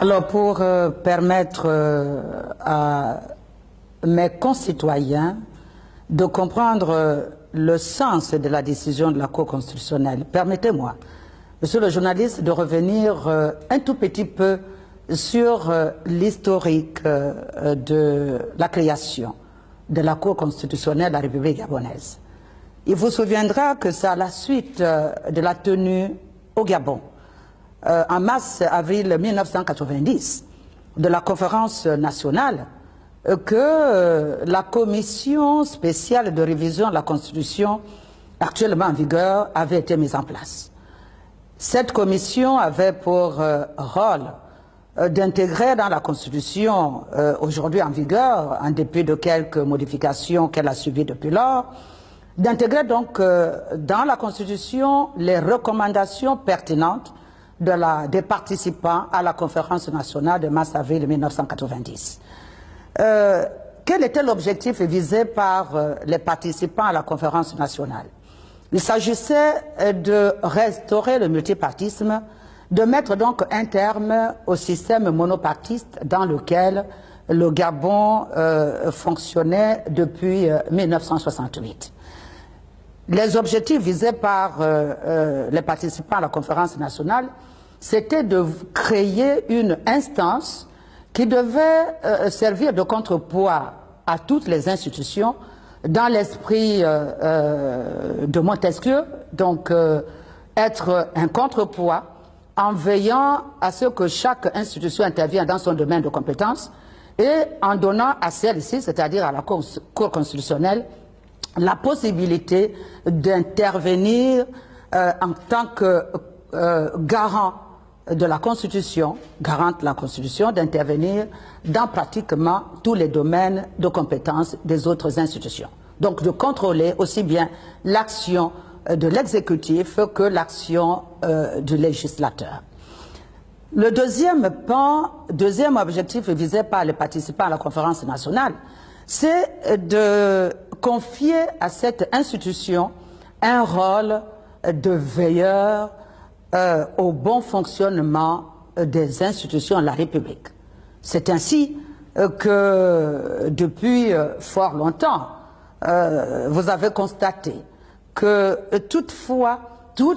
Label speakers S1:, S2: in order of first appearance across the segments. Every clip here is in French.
S1: Alors, pour permettre à mes concitoyens de comprendre le sens de la décision de la Cour constitutionnelle, permettez-moi, monsieur le journaliste, de revenir un tout petit peu sur l'historique de la création de la Cour constitutionnelle de la République gabonaise. Il vous souviendra que c'est à la suite de la tenue au Gabon, en mars-avril 1990, de la conférence nationale, que la commission spéciale de révision de la Constitution actuellement en vigueur avait été mise en place. Cette commission avait pour rôle d'intégrer dans la Constitution aujourd'hui en vigueur, en dépit de quelques modifications qu'elle a subies depuis lors, d'intégrer donc dans la Constitution les recommandations pertinentes des participants à la conférence nationale de mars-avril 1990. Quel était l'objectif visé par les participants à la conférence nationale? Il s'agissait de restaurer le multipartisme, de mettre donc un terme au système monopartiste dans lequel le Gabon fonctionnait depuis 1968. Les objectifs visés par les participants à la conférence nationale, c'était de créer une instance qui devait servir de contrepoids à toutes les institutions dans l'esprit de Montesquieu, donc être un contrepoids en veillant à ce que chaque institution intervienne dans son domaine de compétences et en donnant à celle-ci, c'est-à-dire à la Cour constitutionnelle, la possibilité d'intervenir en tant que garant de la Constitution, garante de la Constitution, d'intervenir dans pratiquement tous les domaines de compétences des autres institutions. Donc de contrôler aussi bien l'action de l'exécutif que l'action du législateur. Le deuxième objectif visé par les participants à la conférence nationale, c'est de confier à cette institution un rôle de veilleur au bon fonctionnement des institutions de la République. C'est ainsi que depuis fort longtemps, vous avez constaté que toutes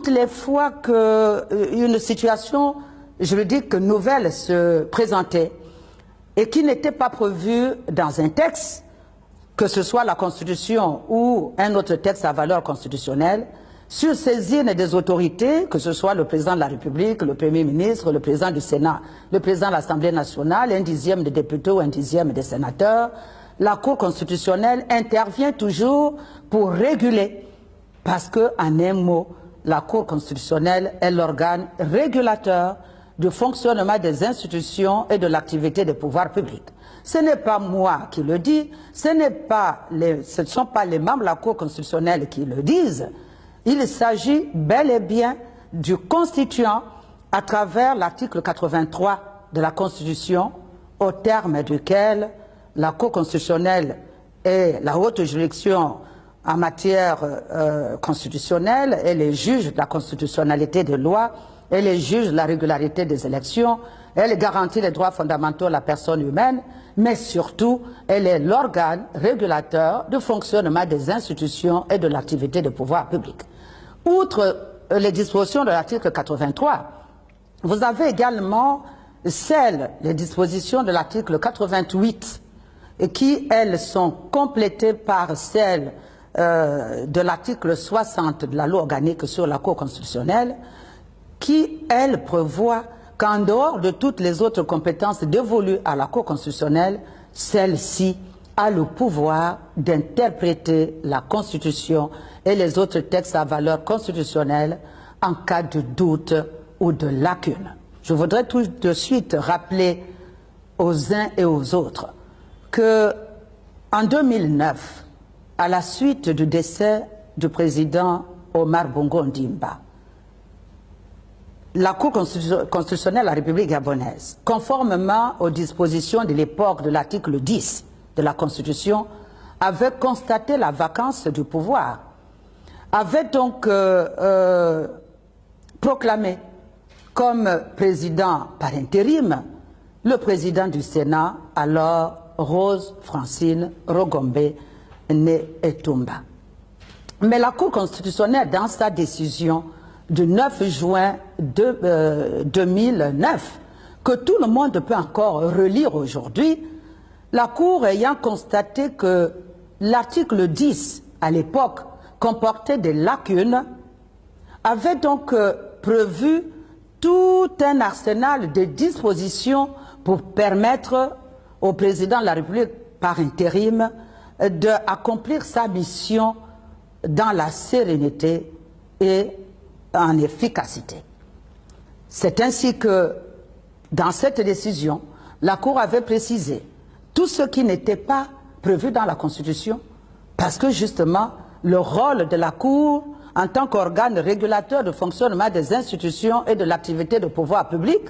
S1: les fois qu'une situation juridique nouvelle se présentait et qui n'était pas prévue dans un texte, que ce soit la Constitution ou un autre texte à valeur constitutionnelle, sur saisine des autorités, que ce soit le président de la République, le Premier ministre, le président du Sénat, le président de l'Assemblée nationale, un dixième des députés ou un dixième des sénateurs, la Cour constitutionnelle intervient toujours pour réguler, parce que, en un mot, la Cour constitutionnelle est l'organe régulateur du fonctionnement des institutions et de l'activité des pouvoirs publics. Ce n'est pas moi qui le dis, ce ne sont pas les membres de la Cour constitutionnelle qui le disent. Il s'agit bel et bien du constituant à travers l'article 83 de la Constitution, au terme duquel la Cour constitutionnelle est la haute juridiction en matière constitutionnelle, elle est juge de la constitutionnalité des lois, elle est juge de la régularité des élections, elle garantit les droits fondamentaux de la personne humaine, mais surtout, elle est l'organe régulateur du fonctionnement des institutions et de l'activité des pouvoirs publics. Outre les dispositions de l'article 83, vous avez également les dispositions de l'article 88, qui, elles, sont complétées par celles de l'article 60 de la loi organique sur la Cour constitutionnelle, qui, elle, prévoit qu'en dehors de toutes les autres compétences dévolues à la Cour constitutionnelle, celle-ci a le pouvoir d'interpréter la Constitution et les autres textes à valeur constitutionnelle en cas de doute ou de lacune. Je voudrais tout de suite rappeler aux uns et aux autres que en 2009, à la suite du décès du président Omar Bongo Ondimba, la Cour constitutionnelle de la République gabonaise, conformément aux dispositions de l'époque de l'article 10 de la Constitution, avait constaté la vacance du pouvoir, avait donc proclamé comme président par intérim le président du Sénat, alors Rose Francine Rogombe Etumba. Mais la Cour constitutionnelle, dans sa décision du 9 juin 2009, que tout le monde peut encore relire aujourd'hui, la Cour ayant constaté que l'article 10, à l'époque, comportait des lacunes, avait donc prévu tout un arsenal de dispositions pour permettre au président de la République par intérim d'accomplir sa mission dans la sérénité et en efficacité. C'est ainsi que, dans cette décision, la Cour avait précisé tout ce qui n'était pas prévu dans la Constitution, parce que justement, le rôle de la Cour en tant qu'organe régulateur de fonctionnement des institutions et de l'activité de pouvoir public,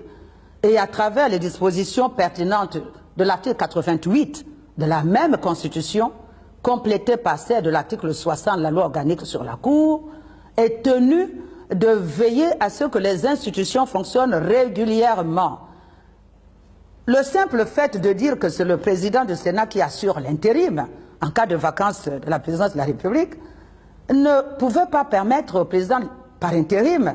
S1: et à travers les dispositions pertinentes de l'article 88 de la même Constitution, complétée par celle de l'article 60 de la loi organique sur la Cour, est tenue de veiller à ce que les institutions fonctionnent régulièrement. Le simple fait de dire que c'est le président du Sénat qui assure l'intérim en cas de vacance de la présidence de la République ne pouvait pas permettre au président par intérim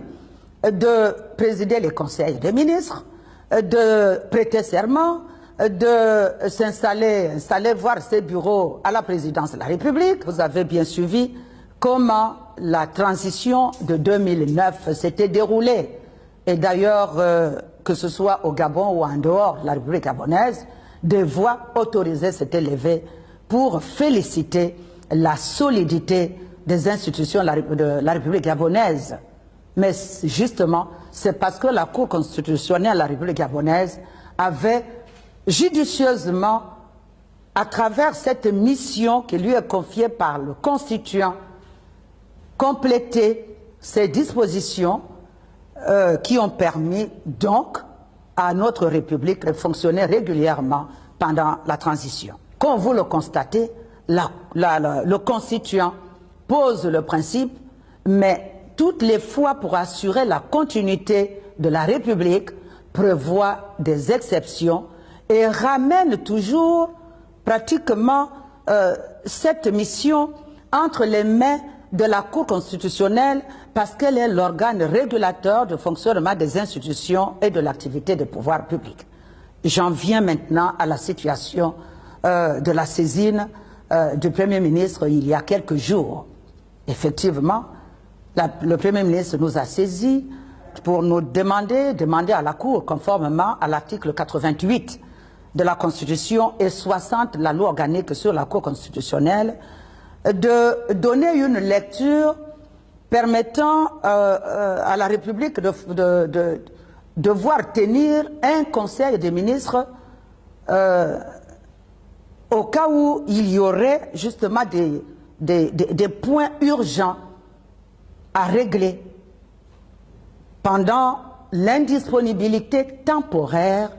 S1: de présider les conseils des ministres, de prêter serment, de s'installer, voir ses bureaux à la présidence de la République. Vous avez bien suivi comment la transition de 2009 s'était déroulée. Et d'ailleurs, que ce soit au Gabon ou en dehors de la République gabonaise, des voix autorisées s'étaient levées pour féliciter la solidité des institutions de la République gabonaise. Mais justement, c'est parce que la Cour constitutionnelle de la République gabonaise avait judicieusement, à travers cette mission qui lui est confiée par le constituant, complété ces dispositions qui ont permis donc à notre République de fonctionner régulièrement pendant la transition. Comme vous le constatez, le constituant pose le principe, mais toutes les fois pour assurer la continuité de la République, prévoit des exceptions et ramène toujours pratiquement cette mission entre les mains de la Cour constitutionnelle parce qu'elle est l'organe régulateur de fonctionnement des institutions et de l'activité des pouvoirs publics. J'en viens maintenant à la situation de la saisine du Premier ministre il y a quelques jours. Effectivement, le Premier ministre nous a saisis pour nous demander à la Cour, conformément à l'article 88 de la Constitution et 60 de la loi organique sur la Cour constitutionnelle, de donner une lecture permettant à la République de devoir tenir un conseil des ministres au cas où il y aurait justement des points urgents à régler pendant l'indisponibilité temporaire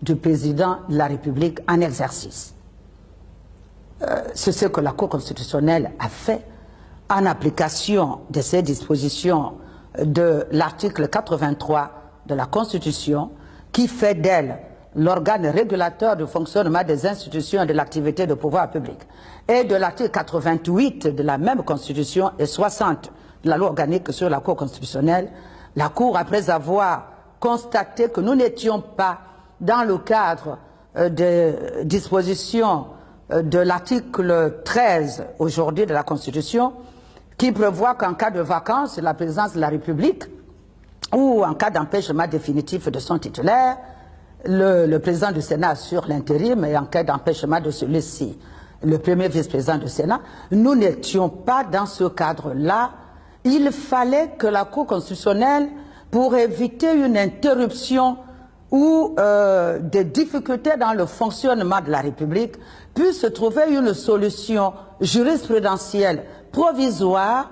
S1: du président de la République en exercice. C'est ce que la Cour constitutionnelle a fait en application de ces dispositions de l'article 83 de la Constitution qui fait d'elle l'organe régulateur du fonctionnement des institutions et de l'activité de pouvoir public, et de l'article 88 de la même Constitution et 60 de la loi organique sur la Cour constitutionnelle. La Cour, après avoir constaté que nous n'étions pas dans le cadre des dispositions de l'article 13 aujourd'hui de la Constitution, qui prévoit qu'en cas de vacance de la présidence de la République ou en cas d'empêchement définitif de son titulaire, le président du Sénat assure l'intérim, et en cas d'empêchement de celui-ci, le premier vice-président du Sénat, nous n'étions pas dans ce cadre-là. Il fallait que la Cour constitutionnelle, pour éviter une interruption ou des difficultés dans le fonctionnement de la République, puisse trouver une solution jurisprudentielle provisoire,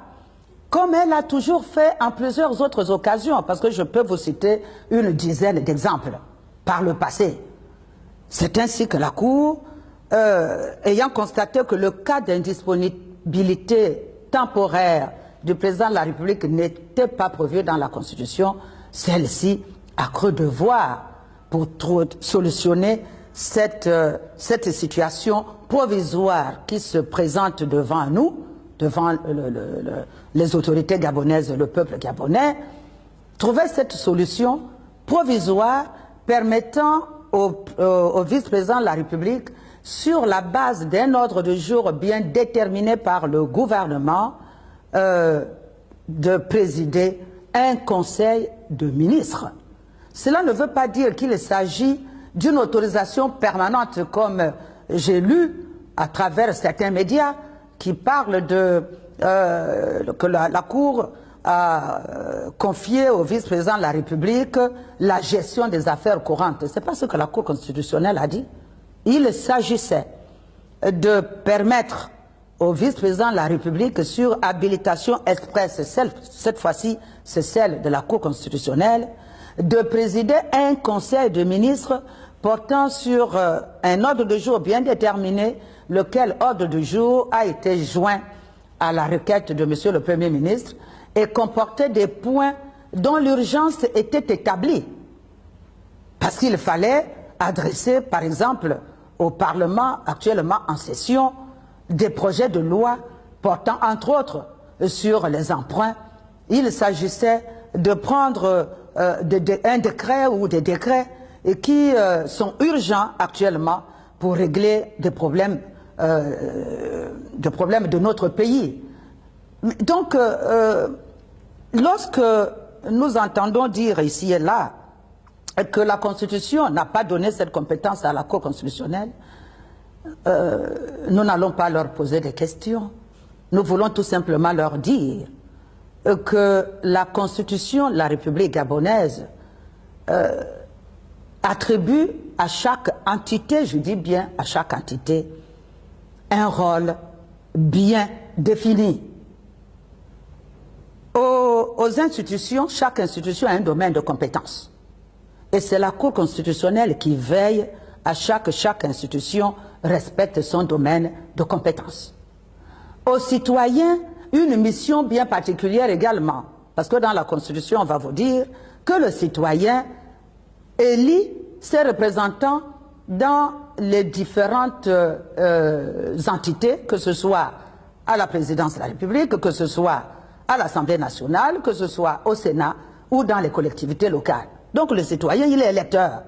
S1: comme elle a toujours fait en plusieurs autres occasions, parce que je peux vous citer une dizaine d'exemples par le passé. C'est ainsi que la Cour, ayant constaté que le cas d'indisponibilité temporaire du président de la République n'était pas prévu dans la Constitution, celle-ci a cru devoir, pour solutionner cette situation provisoire qui se présente devant nous, devant les autorités gabonaises et le peuple gabonais, trouver cette solution provisoire permettant au vice-président de la République, sur la base d'un ordre de jour bien déterminé par le gouvernement, de présider un conseil de ministres. Cela ne veut pas dire qu'il s'agit d'une autorisation permanente, comme j'ai lu à travers certains médias qui parlent que la Cour a confié au vice-président de la République la gestion des affaires courantes. Ce n'est pas ce que la Cour constitutionnelle a dit. Il s'agissait de permettre au vice-président de la République, sur habilitation expresse, cette fois-ci c'est celle de la Cour constitutionnelle, de présider un conseil de ministres portant sur un ordre de jour bien déterminé, lequel ordre de jour a été joint à la requête de M. le Premier ministre et comportait des points dont l'urgence était établie. Parce qu'il fallait adresser, par exemple, au Parlement actuellement en session, des projets de loi portant entre autres sur les emprunts. Il s'agissait de prendre un décret ou des décrets qui sont urgents actuellement pour régler des problèmes de notre pays. Donc, lorsque nous entendons dire ici et là que la Constitution n'a pas donné cette compétence à la Cour constitutionnelle, nous n'allons pas leur poser des questions. Nous voulons tout simplement leur dire que la Constitution de la République gabonaise attribue à chaque entité, je dis bien à chaque entité, un rôle bien défini. Aux institutions, chaque institution a un domaine de compétence. Et c'est la Cour constitutionnelle qui veille à chaque institution respecte son domaine de compétence. Aux citoyens, une mission bien particulière également. Parce que dans la Constitution, on va vous dire que le citoyen élit ses représentants dans les différentes entités, que ce soit à la présidence de la République, que ce soit à l'Assemblée nationale, que ce soit au Sénat ou dans les collectivités locales. Donc le citoyen, il est électeur.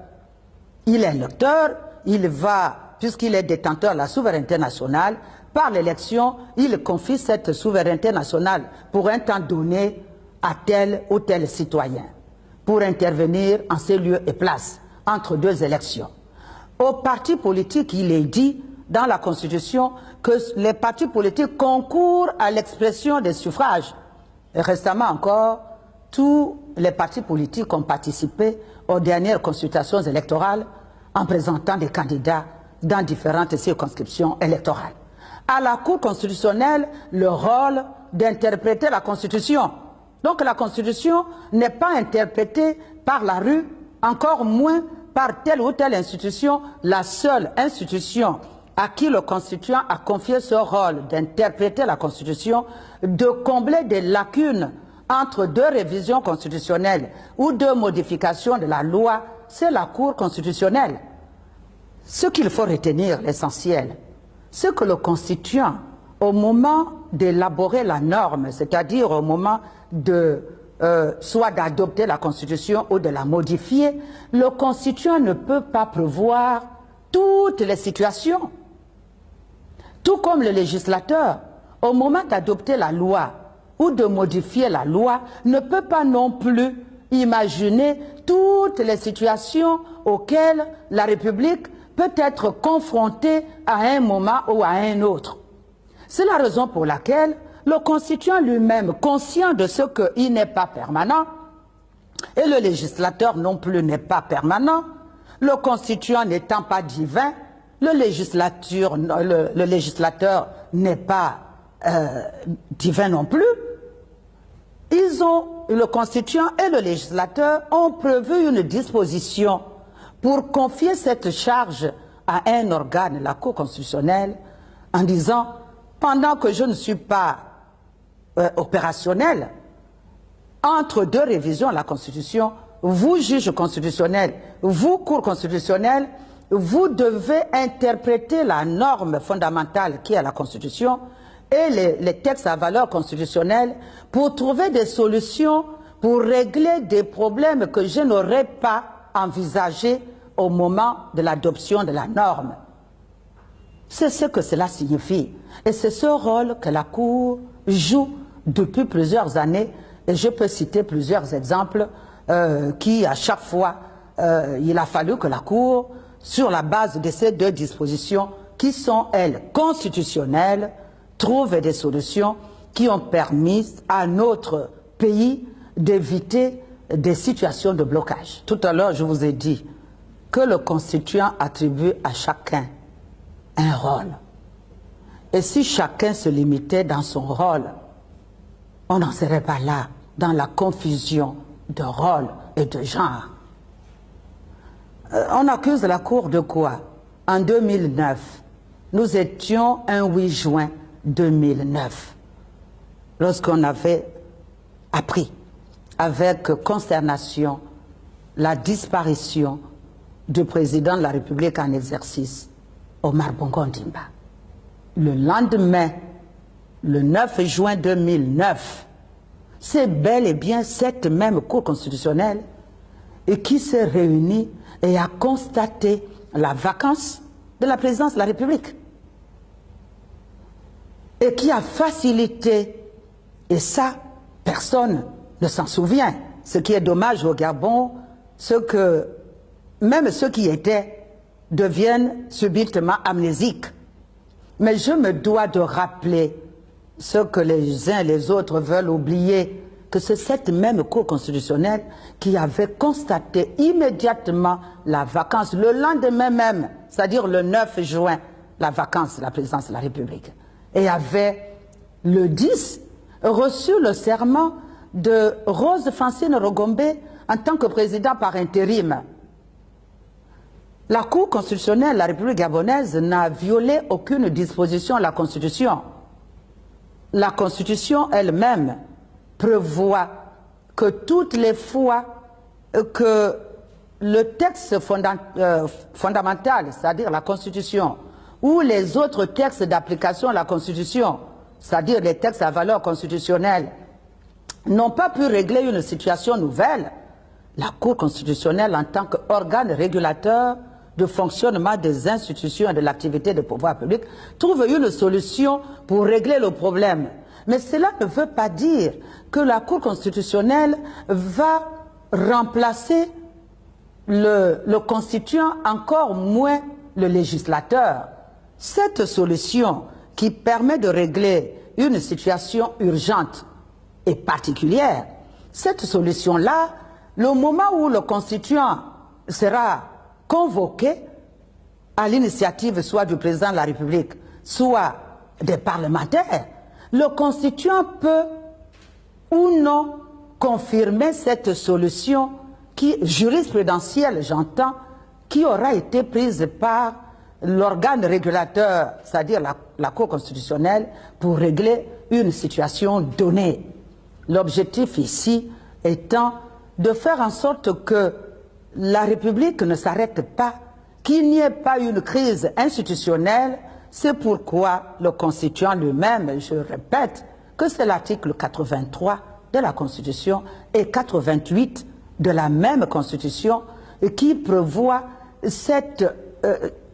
S1: Il est électeur, il va, puisqu'il est détenteur de la souveraineté nationale, par l'élection, il confie cette souveraineté nationale pour un temps donné à tel ou tel citoyen, pour intervenir en ces lieux et places, entre deux élections. Aux partis politiques, il est dit dans la Constitution que les partis politiques concourent à l'expression des suffrages. Et récemment encore, tous les partis politiques ont participé aux dernières consultations électorales en présentant des candidats dans différentes circonscriptions électorales. À la Cour constitutionnelle, le rôle d'interpréter la Constitution. Donc la Constitution n'est pas interprétée par la rue, encore moins par telle ou telle institution. La seule institution à qui le Constituant a confié ce rôle d'interpréter la Constitution, de combler des lacunes entre deux révisions constitutionnelles ou deux modifications de la loi, c'est la Cour constitutionnelle. Ce qu'il faut retenir, l'essentiel, c'est que le Constituant, au moment d'élaborer la norme, c'est-à-dire au moment de soit d'adopter la Constitution ou de la modifier, le Constituant ne peut pas prévoir toutes les situations. Tout comme le législateur, au moment d'adopter la loi ou de modifier la loi, ne peut pas non plus imaginer toutes les situations auxquelles la République peut être confrontée à un moment ou à un autre. C'est la raison pour laquelle le Constituant lui-même, conscient de ce qu'il n'est pas permanent, et le législateur non plus n'est pas permanent, le Constituant n'étant pas divin, le législateur n'est pas divin non plus, le Constituant et le législateur ont prévu une disposition pour confier cette charge à un organe, la Cour constitutionnelle, en disant, pendant que je ne suis pas opérationnel, entre deux révisions de la Constitution, vous, juges constitutionnels, vous, cours constitutionnels, vous devez interpréter la norme fondamentale qui est la Constitution et les textes à valeur constitutionnelle pour trouver des solutions pour régler des problèmes que je n'aurais pas envisagés au moment de l'adoption de la norme. C'est ce que cela signifie. Et c'est ce rôle que la Cour joue depuis plusieurs années. Et je peux citer plusieurs exemples qui, à chaque fois, il a fallu que la Cour, sur la base de ces deux dispositions, qui sont, elles, constitutionnelles, trouve des solutions qui ont permis à notre pays d'éviter des situations de blocage. Tout à l'heure, je vous ai dit que le constituant attribue à chacun un rôle. Et si chacun se limitait dans son rôle, on n'en serait pas là, dans la confusion de rôle et de genre. On accuse la Cour de quoi? En 2009, nous étions un 8 juin 2009, lorsqu'on avait appris avec consternation la disparition du président de la République en exercice, Omar Bongo Ondimba. Le lendemain, le 9 juin 2009, c'est bel et bien cette même Cour constitutionnelle qui s'est réunie et a constaté la vacance de la présidence de la République et qui a facilité, et ça, personne ne s'en souvient, ce qui est dommage au Gabon, ce que même ceux qui étaient deviennent subitement amnésiques. Mais je me dois de rappeler ce que les uns et les autres veulent oublier, que c'est cette même Cour constitutionnelle qui avait constaté immédiatement la vacance, le lendemain même, c'est-à-dire le 9 juin, la vacance de la présidence de la République. Et avait, le 10, reçu le serment de Rose Francine Rogombe en tant que président par intérim. La Cour constitutionnelle de la République gabonaise n'a violé aucune disposition de la Constitution. La Constitution elle-même prévoit que toutes les fois que le texte fondamental, c'est-à-dire la Constitution, ou les autres textes d'application de la Constitution, c'est-à-dire les textes à valeur constitutionnelle, n'ont pas pu régler une situation nouvelle, la Cour constitutionnelle, en tant qu'organe régulateur de fonctionnement des institutions et de l'activité des pouvoirs publics, trouve une solution pour régler le problème. Mais cela ne veut pas dire que la Cour constitutionnelle va remplacer le constituant, encore moins le législateur. Cette solution qui permet de régler une situation urgente et particulière, cette solution-là, le moment où le constituant sera convoqué à l'initiative soit du président de la République, soit des parlementaires, le constituant peut ou non confirmer cette solution qui, jurisprudentielle, j'entends, qui aura été prise par l'organe régulateur, c'est-à-dire la Cour constitutionnelle, pour régler une situation donnée. L'objectif ici étant de faire en sorte que la République ne s'arrête pas, qu'il n'y ait pas une crise institutionnelle. C'est pourquoi le constituant lui-même, je répète, que c'est l'article 83 de la Constitution et 88 de la même Constitution qui prévoit cette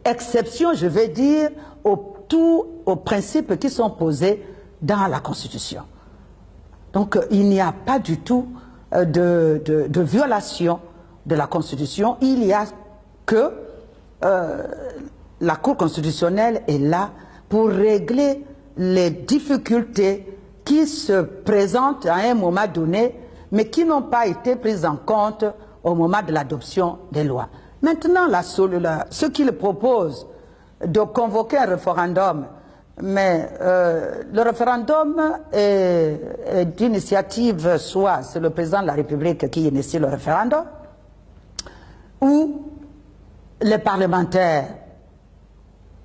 S1: exception, je vais dire, aux principes qui sont posés dans la Constitution. Donc il n'y a pas du tout de violation de la Constitution. Il y a que la Cour constitutionnelle est là pour régler les difficultés qui se présentent à un moment donné, mais qui n'ont pas été prises en compte au moment de l'adoption des lois. Maintenant, ce qu'il propose de convoquer un référendum, mais le référendum est d'initiative, soit c'est le président de la République qui initie le référendum, ou les parlementaires.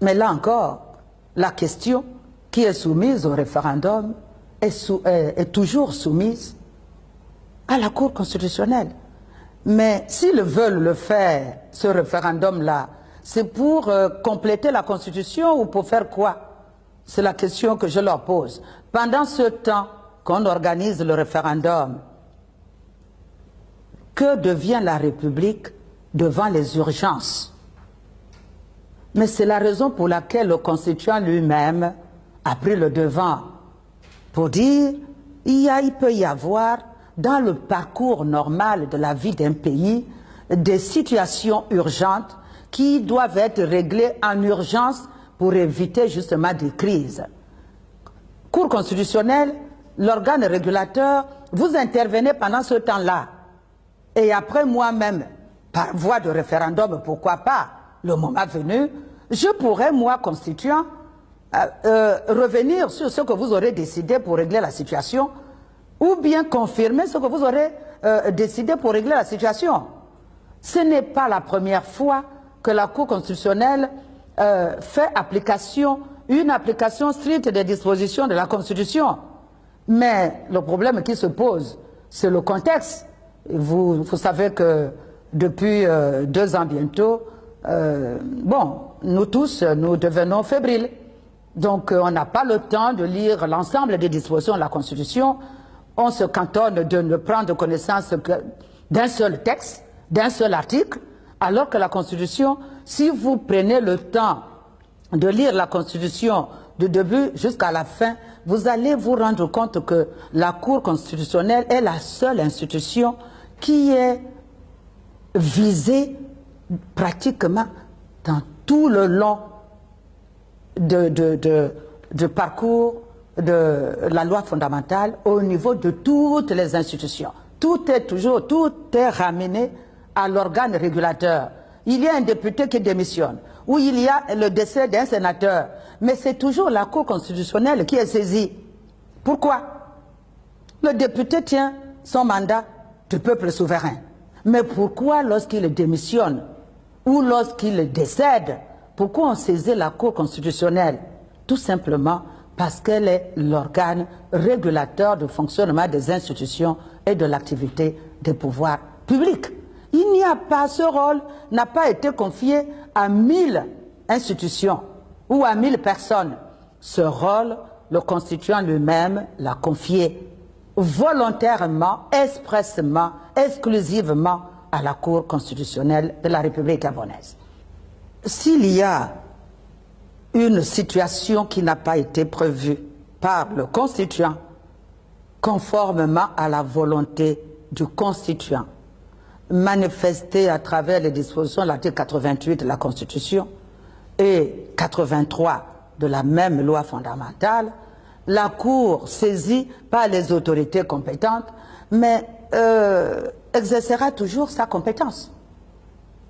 S1: Mais là encore, la question qui est soumise au référendum est toujours soumise à la Cour constitutionnelle. Mais s'ils veulent le faire, ce référendum-là, c'est pour compléter la Constitution ou pour faire quoi? C'est la question que je leur pose. Pendant ce temps qu'on organise le référendum, que devient la République devant les urgences? Mais c'est la raison pour laquelle le constituant lui-même a pris le devant pour dire il peut y avoir dans le parcours normal de la vie d'un pays des situations urgentes qui doivent être réglées en urgence pour éviter justement des crises. Cour constitutionnelle, l'organe régulateur, vous intervenez pendant ce temps-là. Et après moi-même, par voie de référendum, pourquoi pas, le moment venu, je pourrais, moi, constituant, revenir sur ce que vous aurez décidé pour régler la situation, ou bien confirmer ce que vous aurez décidé pour régler la situation. Ce n'est pas la première fois que la Cour constitutionnelle fait une application stricte des dispositions de la Constitution. Mais le problème qui se pose, c'est le contexte. Vous savez que depuis 2 ans bientôt, nous tous, nous devenons fébriles. Donc on n'a pas le temps de lire l'ensemble des dispositions de la Constitution. On se cantonne de ne prendre connaissance que d'un seul texte, d'un seul article, alors que la Constitution, si vous prenez le temps de lire la Constitution du début jusqu'à la fin, vous allez vous rendre compte que la Cour constitutionnelle est la seule institution qui est visée pratiquement dans tout le long du parcours de la loi fondamentale au niveau de toutes les institutions. Tout est ramené à l'organe régulateur. Il y a un député qui démissionne, ou il y a le décès d'un sénateur, mais c'est toujours la Cour constitutionnelle qui est saisie. Pourquoi? Le député tient son mandat du peuple souverain. Mais pourquoi lorsqu'il démissionne ou lorsqu'il décède, pourquoi on saisit la Cour constitutionnelle? Tout simplement parce qu'elle est l'organe régulateur du fonctionnement des institutions et de l'activité des pouvoirs publics. Il n'y a pas, ce rôle n'a pas été confié à 1000 institutions ou à 1000 personnes. Ce rôle, le constituant lui-même l'a confié volontairement, expressément, exclusivement à la Cour constitutionnelle de la République gabonaise. S'il y a une situation qui n'a pas été prévue par le constituant, conformément à la volonté du constituant, manifestée à travers les dispositions de l'article 88 de la Constitution et 83 de la même loi fondamentale, la Cour, saisie par les autorités compétentes, mais exercera toujours sa compétence.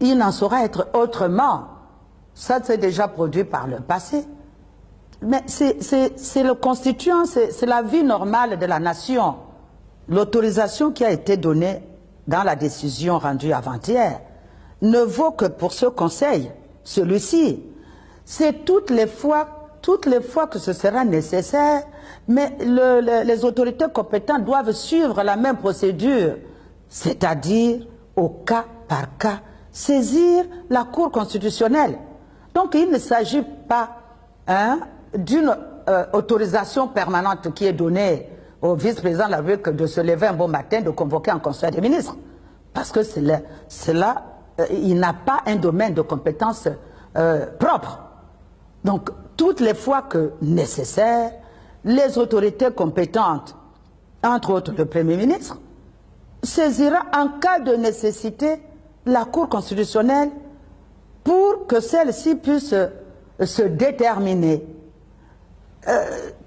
S1: Il n'en saura être autrement. Ça s'est déjà produit par le passé. Mais c'est le constituant, c'est la vie normale de la nation. L'autorisation qui a été donnée dans la décision rendue avant-hier ne vaut que pour ce conseil, celui-ci. C'est toutes les fois que ce sera nécessaire, mais les autorités compétentes doivent suivre la même procédure, c'est-à-dire au cas par cas, saisir la Cour constitutionnelle. Donc il ne s'agit pas d'une autorisation permanente qui est donnée au vice-président de la République de se lever un bon matin, de convoquer un conseil des ministres. Parce que il n'a pas un domaine de compétence propre. Donc, toutes les fois que nécessaire, les autorités compétentes, entre autres le Premier ministre, saisira en cas de nécessité la Cour constitutionnelle pour que celle-ci puisse se déterminer.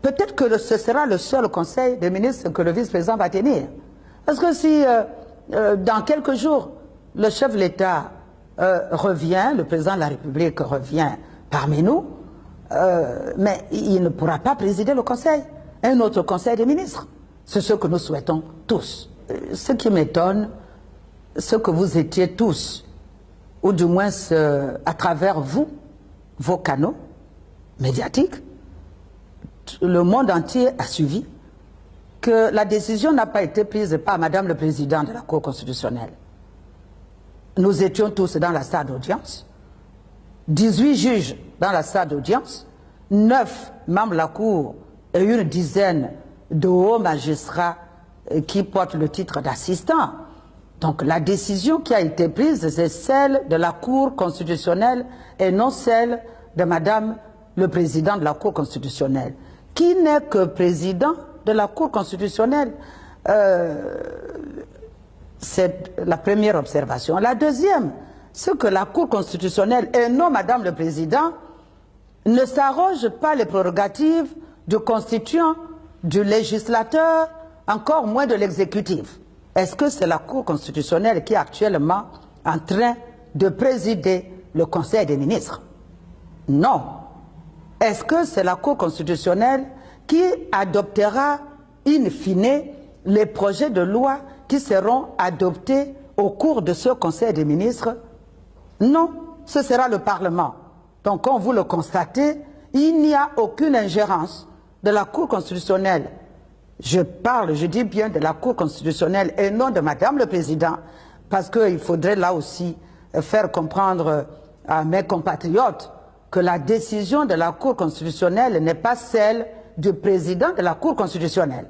S1: Peut-être que ce sera le seul conseil des ministres que le vice-président va tenir. Parce que si dans quelques jours, le chef de l'État revient, le président de la République revient parmi nous, mais il ne pourra pas présider le conseil, un autre conseil des ministres. C'est ce que nous souhaitons tous. Ce qui m'étonne, c'est que vous étiez tous, ou du moins à travers vous, vos canaux médiatiques, le monde entier a suivi que la décision n'a pas été prise par Madame le Président de la Cour constitutionnelle. nous étions tous dans la salle d'audience, 18 juges dans la salle d'audience, 9 membres de la Cour et une dizaine de hauts magistrats qui portent le titre d'assistants. Donc la décision qui a été prise, c'est celle de la Cour constitutionnelle et non celle de Madame le Président de la Cour constitutionnelle. Qui n'est que président de la Cour constitutionnelle? C'est la première observation. La deuxième, c'est que la Cour constitutionnelle et non Madame le Président ne s'arroge pas les prérogatives du constituant, du législateur, encore moins de l'exécutif. Est-ce que c'est la Cour constitutionnelle qui est actuellement en train de présider le Conseil des ministres? Non. Est-ce que c'est la Cour constitutionnelle qui adoptera in fine les projets de loi qui seront adoptés au cours de ce Conseil des ministres? Non, ce sera le Parlement. Donc, comme vous le constatez, il n'y a aucune ingérence de la Cour constitutionnelle. Je dis bien de la Cour constitutionnelle et non de Madame le Président, parce qu'il faudrait là aussi faire comprendre à mes compatriotes que la décision de la Cour constitutionnelle n'est pas celle du président de la Cour constitutionnelle.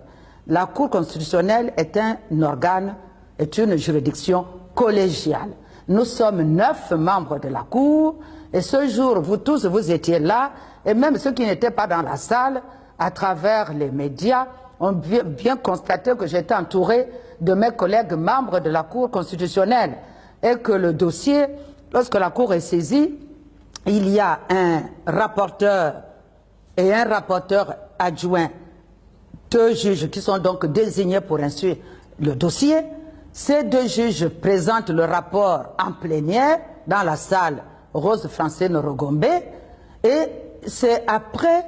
S1: La Cour constitutionnelle est un organe, est une juridiction collégiale. Nous sommes 9 membres de la Cour et ce jour, vous tous, vous étiez là et même ceux qui n'étaient pas dans la salle, à travers les médias, ont bien constaté que j'étais entouré de mes collègues membres de la Cour constitutionnelle et que le dossier, lorsque la Cour est saisie, il y a un rapporteur et un rapporteur adjoint, 2 juges qui sont donc désignés pour instruire le dossier. Ces 2 juges présentent le rapport en plénière dans la salle Rose Francine Rogombe et c'est après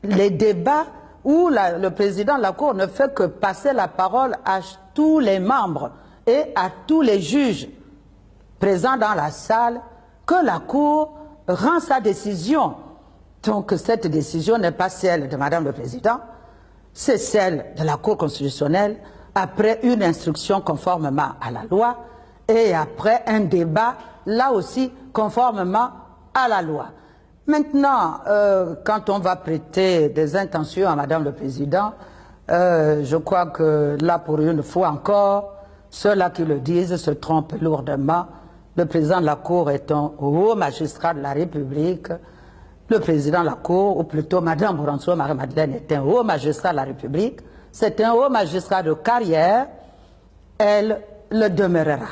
S1: les débats où le président de la Cour ne fait que passer la parole à tous les membres et à tous les juges présents dans la salle que la Cour rend sa décision. Donc cette décision n'est pas celle de Madame le Président, c'est celle de la Cour constitutionnelle après une instruction conformément à la loi et après un débat, là aussi, conformément à la loi. Maintenant, quand on va prêter des intentions à Madame le Président, je crois que là, pour une fois encore, ceux-là qui le disent se trompent lourdement. Le président de la Cour est un haut magistrat de la République. Le président de la Cour, ou plutôt Madame François Marie-Madeleine, est un haut magistrat de la République. C'est un haut magistrat de carrière. Elle le demeurera.